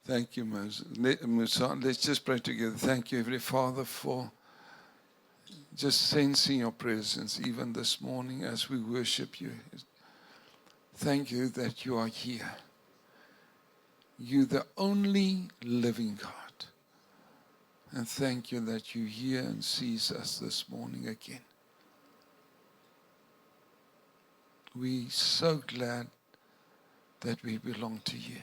Thank you, Musa. Let's just pray together. Thank you, Heavenly Father, for just sensing your presence even this morning as we worship you. Thank you that you are here. You're the only living God. And thank you that you hear and sees us this morning again. We're so glad that we belong to you.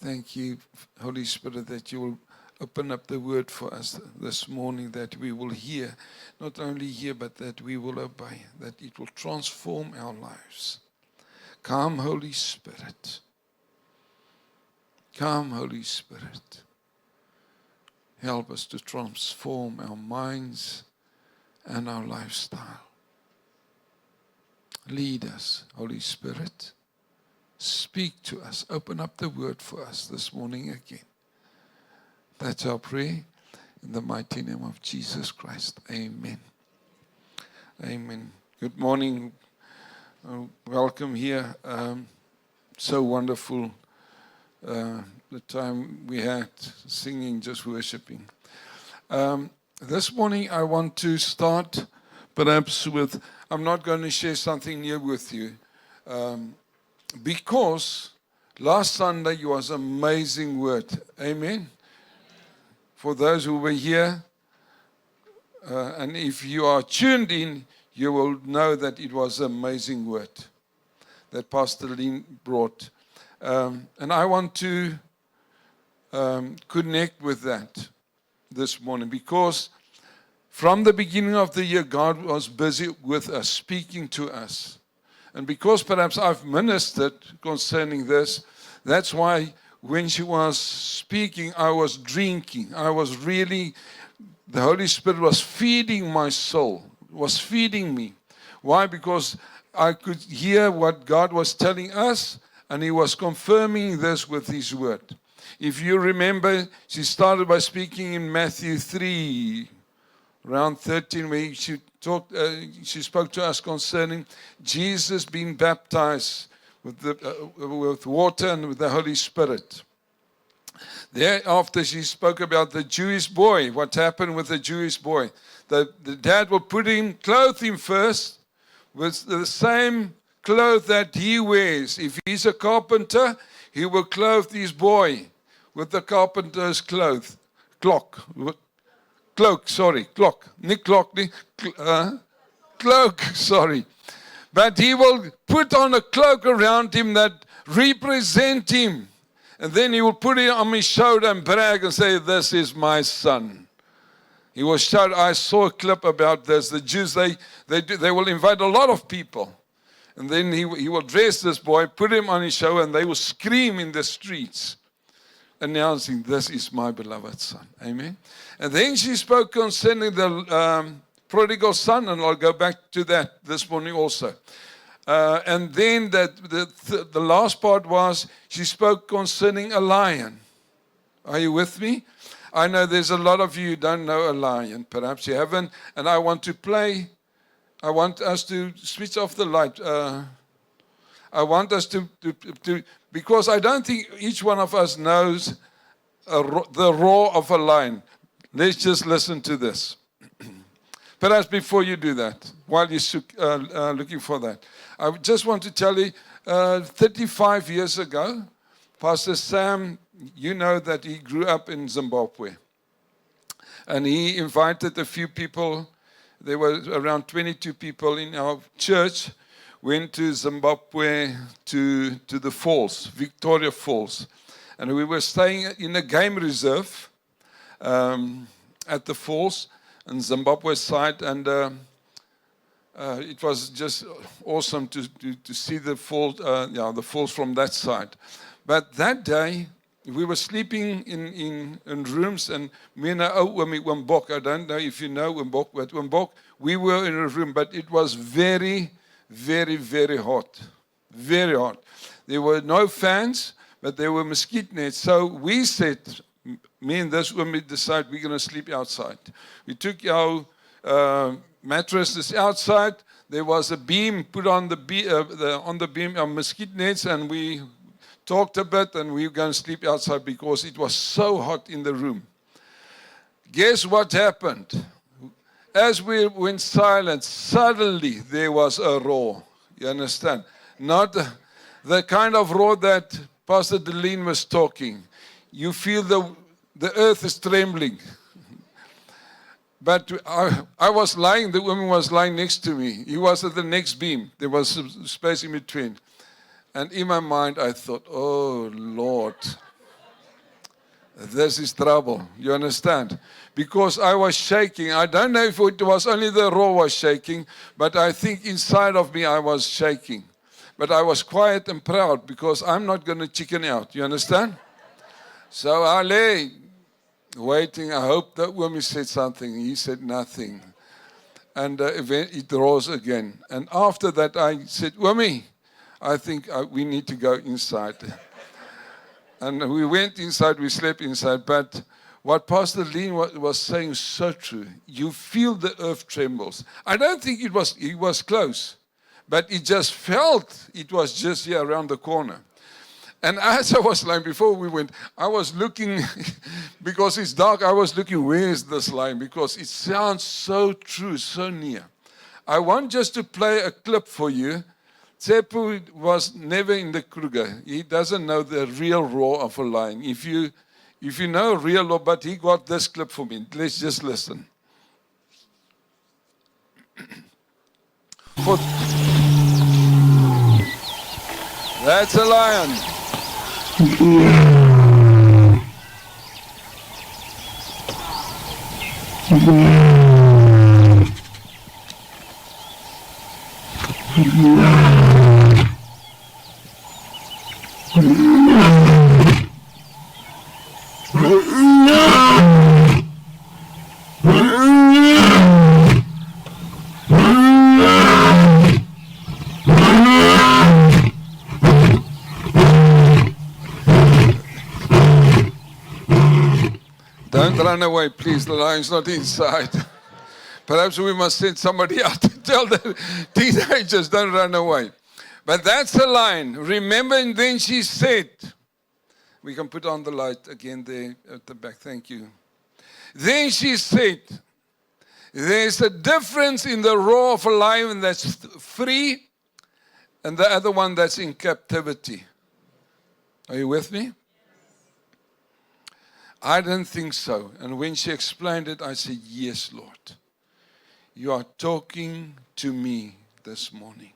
Thank you, Holy Spirit, that you will open up the word for us this morning, that we will hear, not only hear, but that we will obey, that it will transform our lives. Come, Holy Spirit. Come, Holy Spirit. Help us to transform our minds and our lifestyle. Lead us, Holy Spirit. Speak to us. Open up the word for us this morning again. That's our prayer in the mighty name of Jesus Christ. Amen. Amen. Good morning. Welcome here. So wonderful the time we had singing, just worshiping. This morning I want to start perhaps with, I'm not going to share something new with you. Because last Sunday was an amazing word. Amen. For those who were here, and if you are tuned in, you will know that it was an amazing word that Pastor Lynn brought. And I want to connect with that this morning because from the beginning of the year, God was busy with us, speaking to us. And because perhaps I've ministered concerning this, that's why when she was speaking, I was drinking. I was really, the Holy Spirit was feeding my soul, was feeding me. Why? Because I could hear what God was telling us, and He was confirming this with His word. If you remember, she started by speaking in Matthew 3, around 13, where she spoke to us concerning Jesus being baptized with water and with the Holy Spirit. Thereafter, she spoke about the Jewish boy, what happened with the Jewish boy. The dad will clothe him first with the same clothes that he wears. If he's a carpenter, he will clothe his boy with the carpenter's cloak. Cloak, sorry. But he will put on a cloak around him that represent him. And then he will put it on his shoulder and brag and say, "This is my son." He will shout. I saw a clip about this. The Jews, they will invite a lot of people. And then he will dress this boy, put him on his shoulder, and they will scream in the streets, announcing, "This is my beloved son." Amen. And then she spoke concerning the prodigal son, and I'll go back to that this morning also. And then the last part was, she spoke concerning a lion. Are you with me? I know there's a lot of you who don't know a lion. Perhaps you haven't. And I want us to switch off the light. I want us to because I don't think each one of us knows the roar of a lion. Let's just listen to this. Perhaps before you do that, while you're looking for that, I just want to tell you, 35 years ago, Pastor Sam, you know that he grew up in Zimbabwe. And he invited a few people. There were around 22 people in our church, went to Zimbabwe to the falls, Victoria Falls. And we were staying in a game reserve at the falls on Zimbabwe side. And it was just awesome to see the falls from that side. But that day, we were sleeping in rooms, and me and Wimbok, I don't know if you know Wimbok, but Wimbok, we were in a room, but it was very, very, very hot. Very hot. There were no fans, but there were mosquito nets. So we said, me and this woman decided we're going to sleep outside. We took our mattresses outside. there was a beam put on the beam of mosquito nets, and we talked a bit, and we were going to sleep outside because it was so hot in the room. Guess what happened? As we went silent, suddenly there was a roar. You understand? Not the kind of roar that Pastor Deline was talking. You feel the earth is trembling. But I was lying, the woman was lying next to me. He was at the next beam. There was some space in between. And in my mind, I thought, oh, Lord, this is trouble. You understand? Because I was shaking. I don't know if it was only the roar was shaking, but I think inside of me I was shaking. But I was quiet and proud because I'm not going to chicken out. You understand? So I lay waiting. I hope that woman said something. He said nothing. And it rose again. And after that I said, Wumi, I think we need to go inside. And we went inside, we slept inside. But what Pastor Lean was saying is so true. You feel the earth trembles. I don't think it was close, but it just felt it was just here around the corner. And as I was lying, before we went, I was looking, because it's dark, I was looking, where is this line? Because it sounds so true, so near. I want just to play a clip for you. Tsepu was never in the Kruger. He doesn't know the real roar of a lion. If you know real roar, but he got this clip for me. Let's just listen. That's a lion. Don't run away, please. The lion's not inside. Perhaps we must send somebody out to tell the teenagers, don't run away. But that's the lion. Remember, and then she said, we can put on the light again there at the back. Thank you. Then she said, there's a difference in the roar of a lion that's free and the other one that's in captivity. Are you with me? I didn't think so. And when she explained it, I said, yes, Lord. You are talking to me this morning.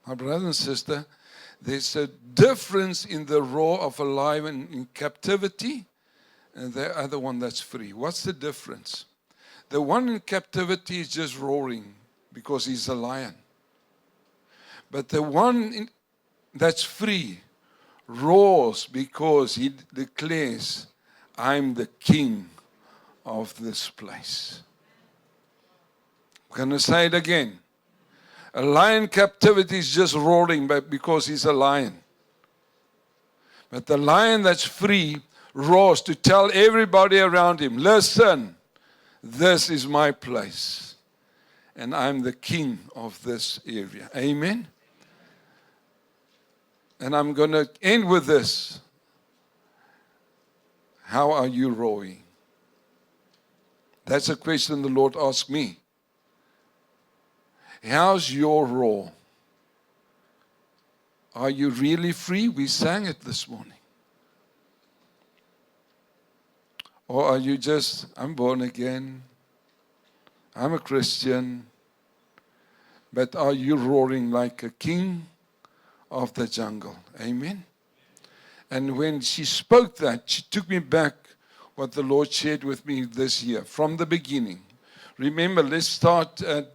My brother and sister, there's a difference in the roar of a lion in captivity and the other one that's free. What's the difference? The one in captivity is just roaring because he's a lion. But the one that's free roars because he declares, I'm the king of this place. I'm going to say it again. A lion captivity is just roaring because he's a lion. But the lion that's free roars to tell everybody around him, listen, this is my place. And I'm the king of this area. Amen. And I'm going to end with this. How are you roaring? That's a question the Lord asked me. How's your roar? Are you really free? We sang it this morning. Or are you just, I'm born again, I'm a Christian, but are you roaring like a king of the jungle? Amen. And when she spoke that, she took me back what the Lord shared with me this year from the beginning. Remember, let's start at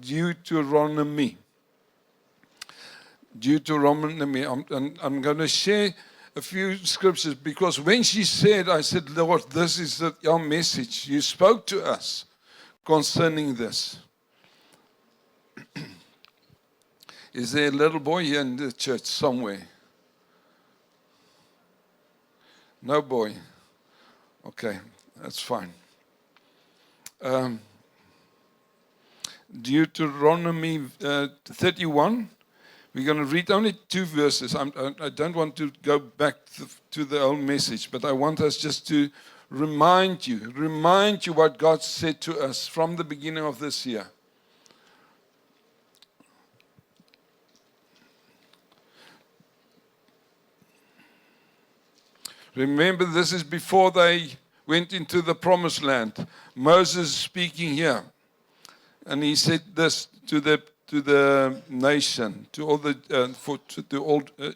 Deuteronomy. I'm going to share a few scriptures because when she said, I said, Lord, this is your message. You spoke to us concerning this. Is there a little boy here in the church somewhere? No boy. Okay, that's fine. Deuteronomy 31. We're going to read only 2 verses. I don't want to go back to the old message, but I want us just to remind you what God said to us from the beginning of this year. Remember, this is before they went into the promised land. Moses is speaking here. And he said this to the nation, to all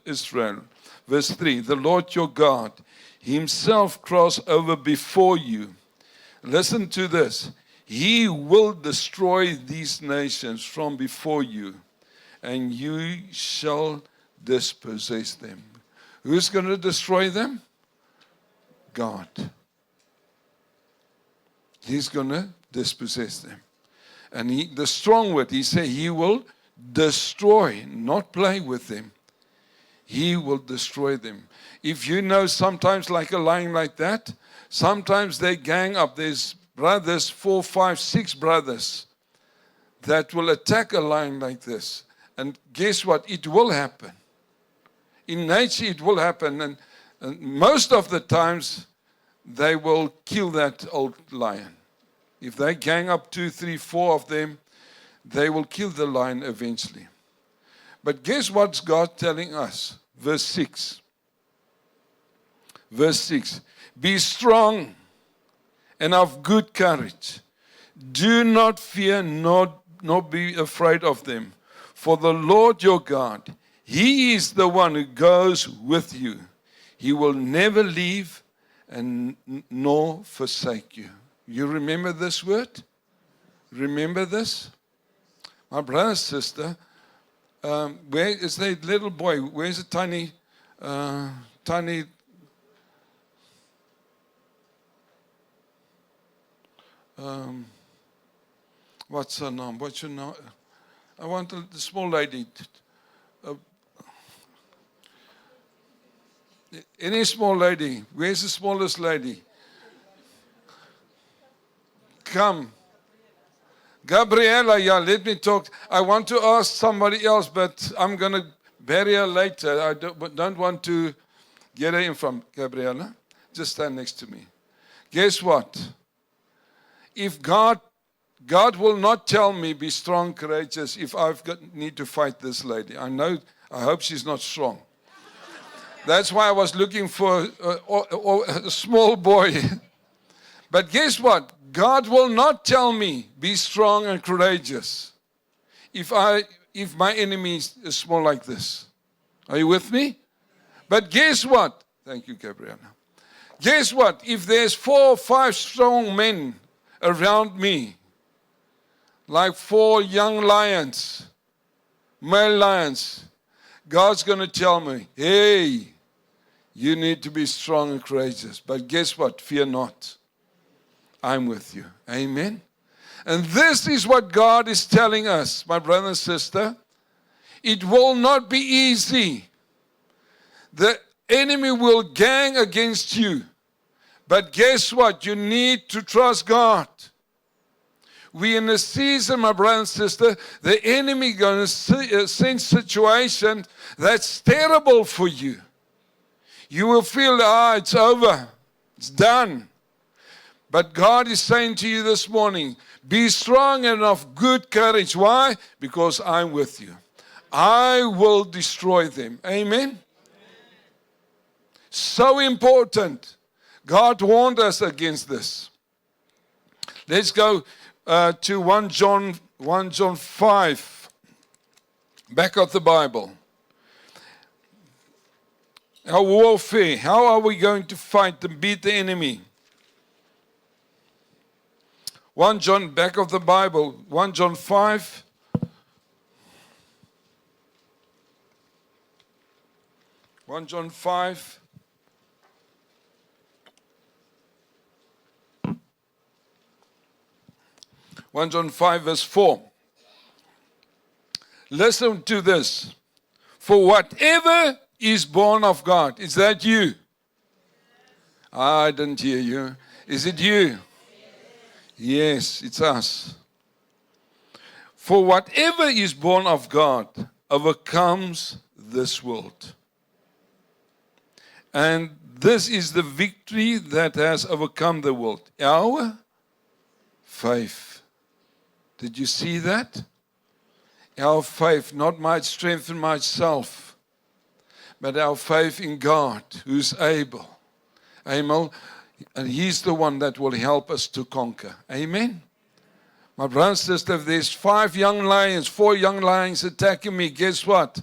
Israel. Verse 3, the Lord your God himself cross over before you. Listen to this. He will destroy these nations from before you, and you shall dispossess them. Who's going to destroy them? God. He's going to dispossess them. And the strong word, he said he will destroy, not play with them. He will destroy them. If you know sometimes like a lion like that, sometimes they gang up. There's brothers, 4, 5, 6 brothers that will attack a lion like this. And guess what? It will happen. In nature it will happen. And most of the times they will kill that old lion. If they gang up 2, 3, 4 of them, they will kill the lion eventually. But guess what's God telling us? Verse 6. Verse 6. Be strong and of good courage. Do not fear, nor be afraid of them. For the Lord your God, he is the one who goes with you. He will never leave and nor forsake you. You remember this word? Remember this? My brother and sister, where is that little boy? Where's the tiny, what's her name? What's your name? I want the small lady. Any small lady. Where's the smallest lady? Come. Gabriella, yeah, let me talk. I want to ask somebody else, but I'm going to bury her later. I don't want to get her in from Gabriella. Just stand next to me. Guess what? If God will not tell me, be strong, courageous, if need to fight this lady. I hope she's not strong. That's why I was looking for a small boy. But guess what? God will not tell me, be strong and courageous, if my enemy is small like this. Are you with me? But guess what? Thank you, Gabriella. Guess what? If there's 4 or 5 strong men around me, like 4 young lions, male lions, God's going to tell me, hey, you need to be strong and courageous. But guess what? Fear not. I'm with you. Amen. And this is what God is telling us, my brother and sister. It will not be easy. The enemy will gang against you. But guess what? You need to trust God. We're in a season, my brother and sister, the enemy going to send situation that's terrible for you. You will feel, it's over. It's done. But God is saying to you this morning, be strong and of good courage. Why? Because I'm with you. I will destroy them. Amen? So important. God warned us against this. Let's go to 1 John 5. Back of the Bible. Our warfare. How are we going to fight and beat the enemy? 1 John, back of the Bible, 1 John 5. John 5. John 5 verse 4. Listen to this. For whatever is born of God, is that you? I didn't hear you. Is it you? Yes, it's us. For whatever is born of God overcomes this world. And this is the victory that has overcome the world. Our faith. Did you see that? Our faith, not my strength in myself, but our faith in God, who's able. Amen. And He's the one that will help us to conquer. Amen. My brother and sister, if there's 4 young lions attacking me, guess what?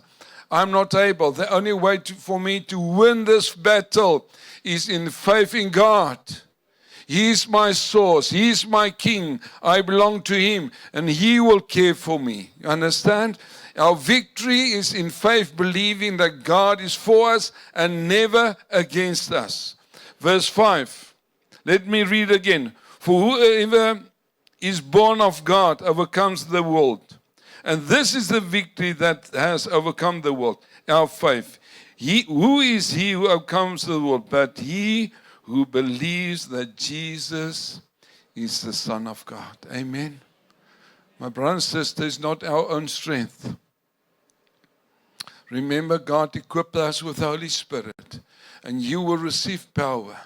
I'm not able. The only way for me to win this battle is in faith in God. He's my source. He's my king. I belong to Him, and He will care for me. You understand? Our victory is in faith, believing that God is for us and never against us. Verse 5. Let me read again. For whoever is born of God overcomes the world. And this is the victory that has overcome the world, our faith. Who is he who overcomes the world? But he who believes that Jesus is the Son of God. Amen. My brother and sister, it's not our own strength. Remember, God equipped us with the Holy Spirit, and you will receive power.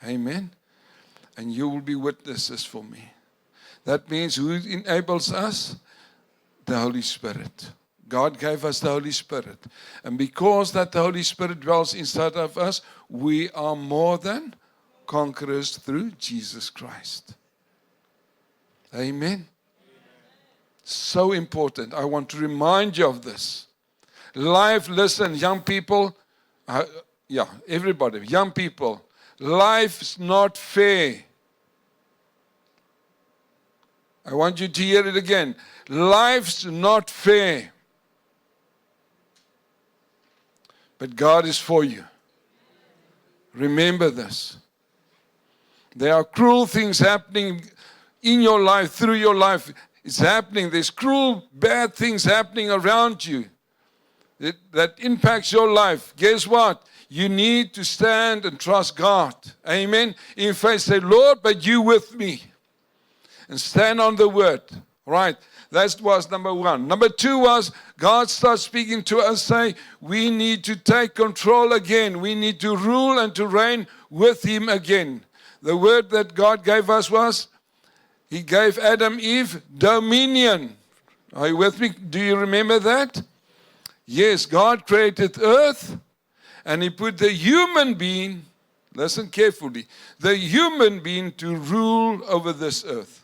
Amen. And you will be witnesses for me. That means who enables us? The Holy Spirit. God gave us the Holy Spirit. And because that the Holy Spirit dwells inside of us, we are more than conquerors through Jesus Christ. Amen. So important. I want to remind you of this. Life, listen, young people, everybody, young people, life's not fair. I want you to hear it again. Life's not fair. But God is for you. Remember this. There are cruel things happening in your life, through your life. It's happening. There's cruel, bad things happening around you that impacts your life. Guess what? You need to stand and trust God. Amen. In faith, say, Lord, but you with me. And stand on the word. Right. That was number 1. Number 2 was God starts speaking to us, say, we need to take control again. We need to rule and to reign with Him again. The word that God gave us was, He gave Adam, Eve, dominion. Are you with me? Do you remember that? Yes, God created earth, and He put the human being, listen carefully, the human being to rule over this earth.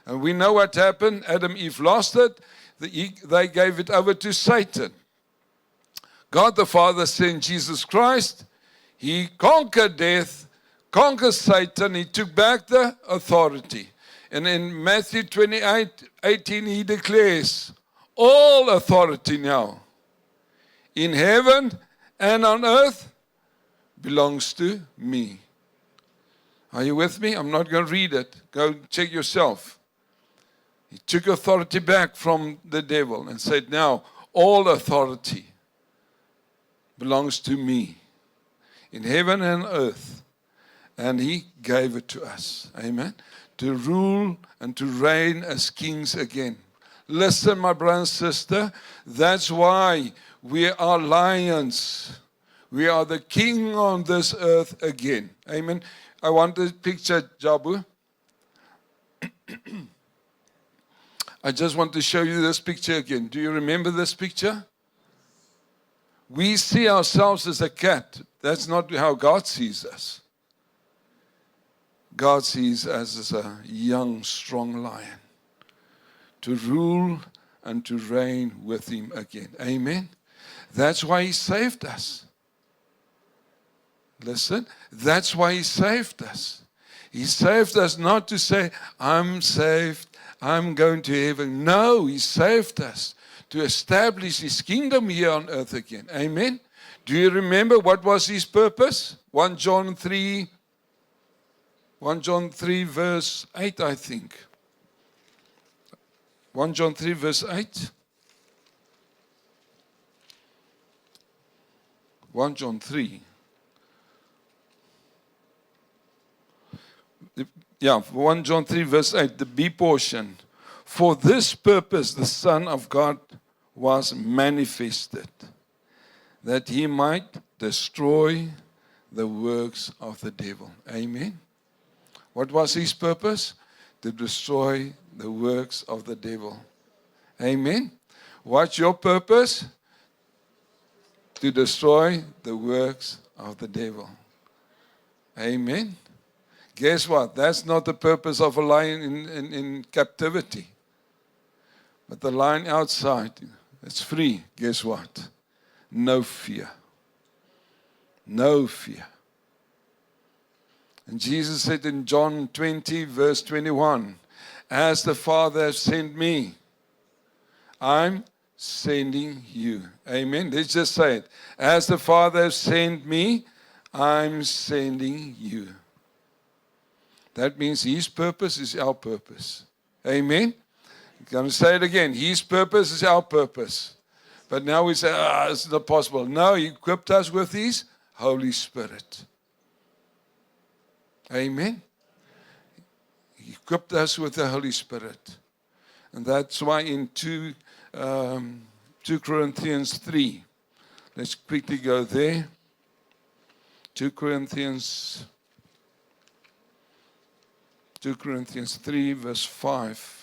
And we know what happened. Adam and Eve lost it. They gave it over to Satan. God the Father sent Jesus Christ. He conquered death, conquered Satan. He took back the authority. And in Matthew 28:18, He declares, all authority now in heaven and on earth belongs to me. Are you with me? I'm not going to read it. Go check yourself. He took authority back from the devil and said, now all authority belongs to me in heaven and earth. And He gave it to us. Amen. To rule and to reign as kings again. Listen, my brother and sister, that's why we are lions. We are the king on this earth again. Amen. I want to picture Jabu. I just want to show you this picture again. Do you remember this picture? We see ourselves as a cat. That's not how God sees us. God sees us as a young, strong lion to rule and to reign with Him again. Amen. That's why He saved us. Listen, that's why He saved us. He saved us not to say, I'm saved, I'm going to heaven. No, He saved us to establish His kingdom here on earth again. Amen. Do you remember what was His purpose? 1 John 3 verse 8, I think. 1 John 3 verse 8. 1 John 3. Yeah, 1 John 3 verse 8, the B portion. For this purpose the Son of God was manifested, that he might destroy the works of the devil. Amen. What was his purpose? To destroy the works of the devil. Amen. What's your purpose? To destroy the works of the devil. Amen. Guess what? That's not the purpose of a lion in captivity. But the lion outside, it's free. Guess what? No fear. No fear. And Jesus said in John 20, verse 21, as the Father has sent me, I'm sending you. Amen. Let's just say it. As the Father has sent me, I'm sending you. That means his purpose is our purpose. Amen. I'm going to say it again. His purpose is our purpose. But now we say, it's not possible. No, he equipped us with his Holy Spirit. Amen. He equipped us with the Holy Spirit. And that's why in 2 Corinthians 3, let's quickly go there. 2 Corinthians 3, verse 5.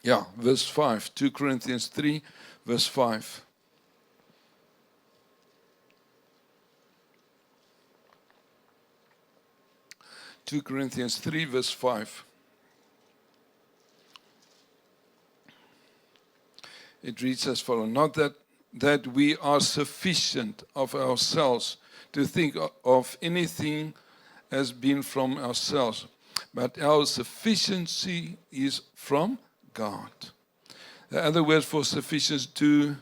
Yeah, verse 5. 2 Corinthians 3, verse 5. Two Corinthians 3, verse 5. It reads as follows: not that we are sufficient of ourselves to think of anything as being from ourselves, but our sufficiency is from God. The other word for sufficiency, to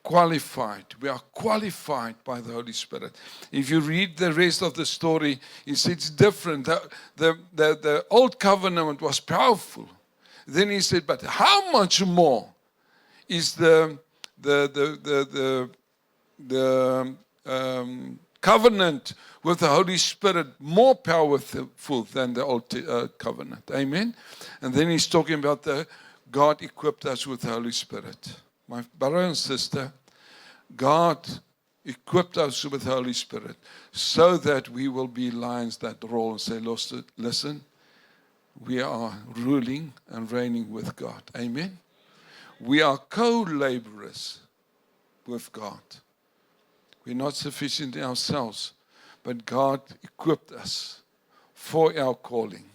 qualified. We are qualified by the Holy Spirit. If you read the rest of the story, it's different. The old covenant was powerful. Then he said, but how much more is the covenant with the Holy Spirit more powerful than the old covenant? Amen. And then he's talking about God equipped us with the Holy Spirit. My brother and sister, God equipped us with the Holy Spirit so that we will be lions that roar and say, listen, we are ruling and reigning with God. Amen. We are co-laborers with God. We're not sufficient in ourselves, but God equipped us for our calling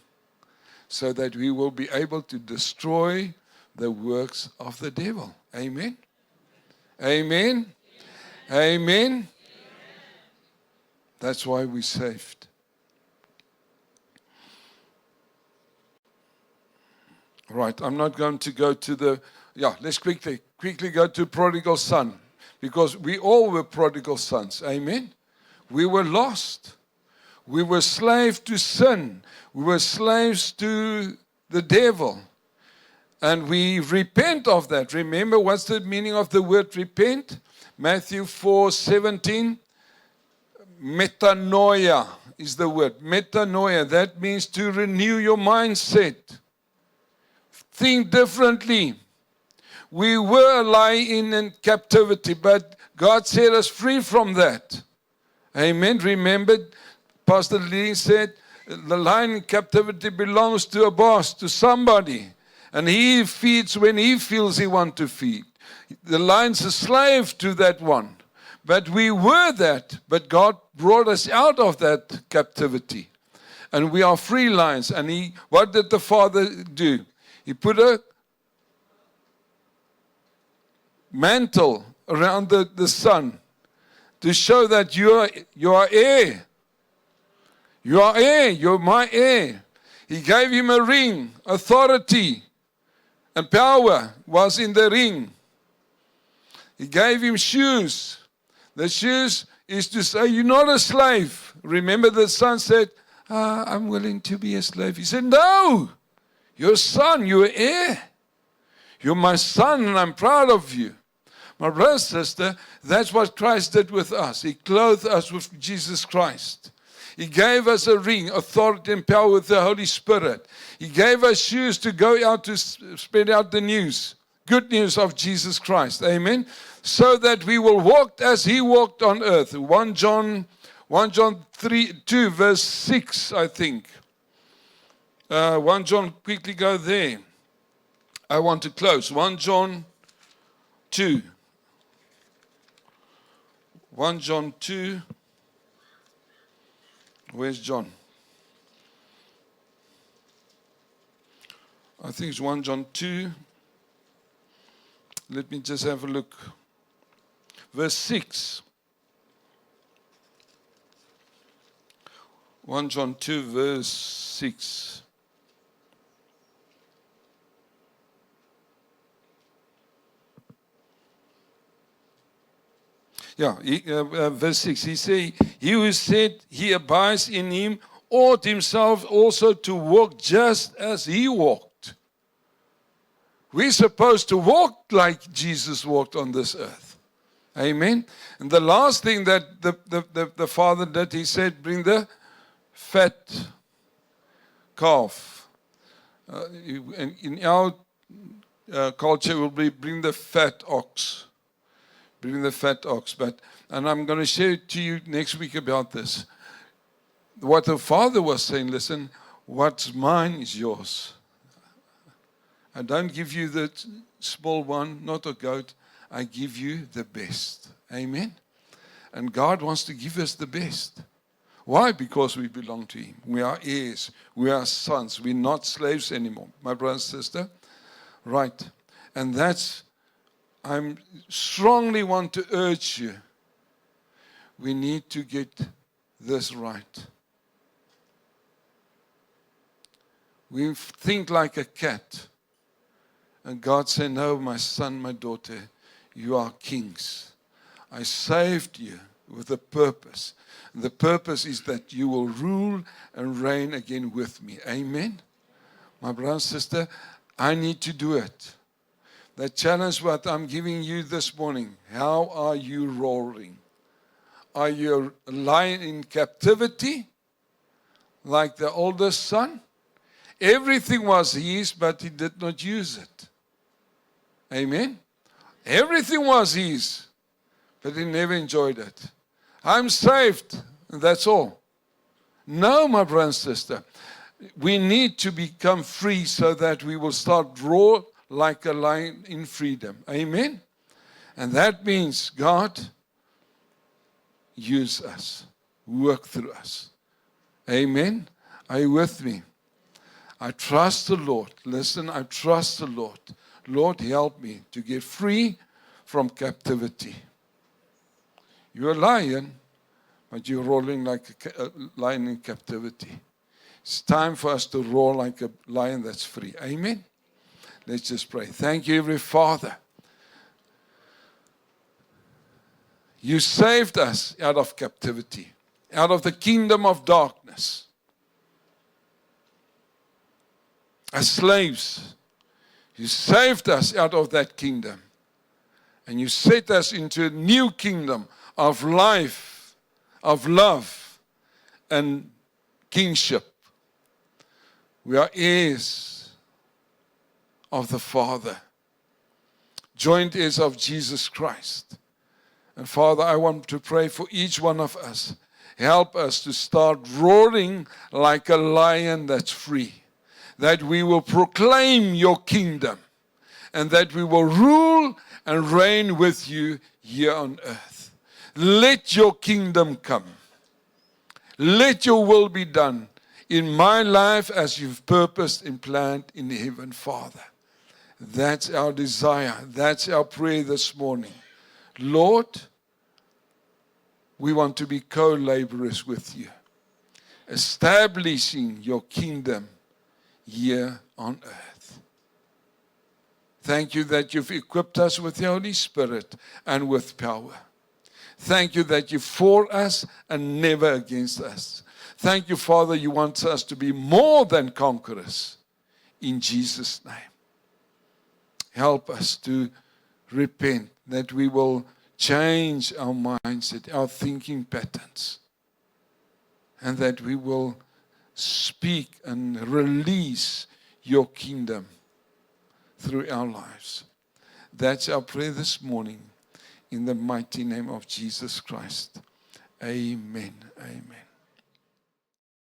so that we will be able to destroy the works of the devil. Amen. Amen. Amen. Amen. That's why we're saved. Right, I'm not going to go to let's quickly go to prodigal son. Because we all were prodigal sons. Amen. We were lost. We were slaves to sin. We were slaves to the devil. And we repent of that. Remember, what's the meaning of the word repent? Matthew 4:17. Metanoia is the word. Metanoia. That means to renew your mindset. Think differently. We were lying in captivity, but God set us free from that. Amen. Remember, Pastor Lee said, the lion in captivity belongs to a boss, to somebody. And he feeds when he feels he wants to feed. The lion's a slave to that one. But we were that. But God brought us out of that captivity. And we are free lions. And what did the Father do? He put a mantle around the Son to show that you are heir. You are heir. You're my heir. He gave him a ring. Authority and power was in the ring. He gave him shoes. The shoes is to say, you're not a slave. Remember the son said, I'm willing to be a slave. He said, no, you're a son, you're heir. You're my son and I'm proud of you. My brother and sister, that's what Christ did with us. He clothed us with Jesus Christ. He gave us a ring, authority and power with the Holy Spirit. He gave us shoes to go out to spread out the news, good news of Jesus Christ. Amen. So that we will walk as He walked on earth. 1 John 2, verse 6, I think. 1 John, quickly go there. I want to close. 1 John 2. 1 John 2. Where's John? I think it's 1 John 2. Let me just have a look. Verse 6. 1 John 2, verse 6. Verse 6. He said, he who said he abides in him ought himself also to walk just as he walked. We're supposed to walk like Jesus walked on this earth. Amen. And the last thing that the Father did, He said, bring the fat calf. In our culture, will be bring the fat ox. Bring the fat ox. And I'm going to share it to you next week about this. What the Father was saying, listen, what's mine is yours. I don't give you the small one, not a goat. I give you the best. Amen. And God wants to give us the best. Why? Because we belong to Him. We are heirs. We are sons. We're not slaves anymore. My brother and sister. Right. And that's, I strongly want to urge you. We need to get this right. We think like a cat. And God said, no, my son, my daughter, you are kings. I saved you with a purpose. And the purpose is that you will rule and reign again with me. Amen? My brother and sister, I need to do it. The challenge what I'm giving you this morning, how are you roaring? Are you a lion in captivity, like the oldest son? Everything was his, but he did not use it. Amen? Everything was his, but he never enjoyed it. I'm saved, and that's all. No, my brother and sister. We need to become free so that we will start roar like a lion in freedom. Amen? And that means, God, use us. Work through us. Amen? Are you with me? I trust the Lord. Listen, I trust the Lord. Lord, help me to get free from captivity. You're a lion, but you're rolling like a lion in captivity. It's time for us to roar like a lion that's free. Amen? Let's just pray. Thank you, Heavenly Father. You saved us out of captivity, out of the kingdom of darkness. As slaves, you saved us out of that kingdom. And you set us into a new kingdom of life, of love, and kingship. We are heirs of the Father, joint heirs of Jesus Christ. And Father, I want to pray for each one of us. Help us to start roaring like a lion that's free. That we will proclaim your kingdom. And that we will rule and reign with you here on earth. Let your kingdom come. Let your will be done in my life as you've purposed and planned in heaven, Father. That's our desire. That's our prayer this morning. Lord, we want to be co-laborers with you, establishing your kingdom here on earth. Thank you that you've equipped us with the Holy Spirit and with power. Thank you that you're for us and never against us. Thank you, Father, you want us to be more than conquerors. In Jesus' name. Help us to repent, that we will change our mindset, our thinking patterns. and that we will speak and release your kingdom through our lives. That's our prayer this morning, in the mighty name of Jesus Christ. Amen. Amen.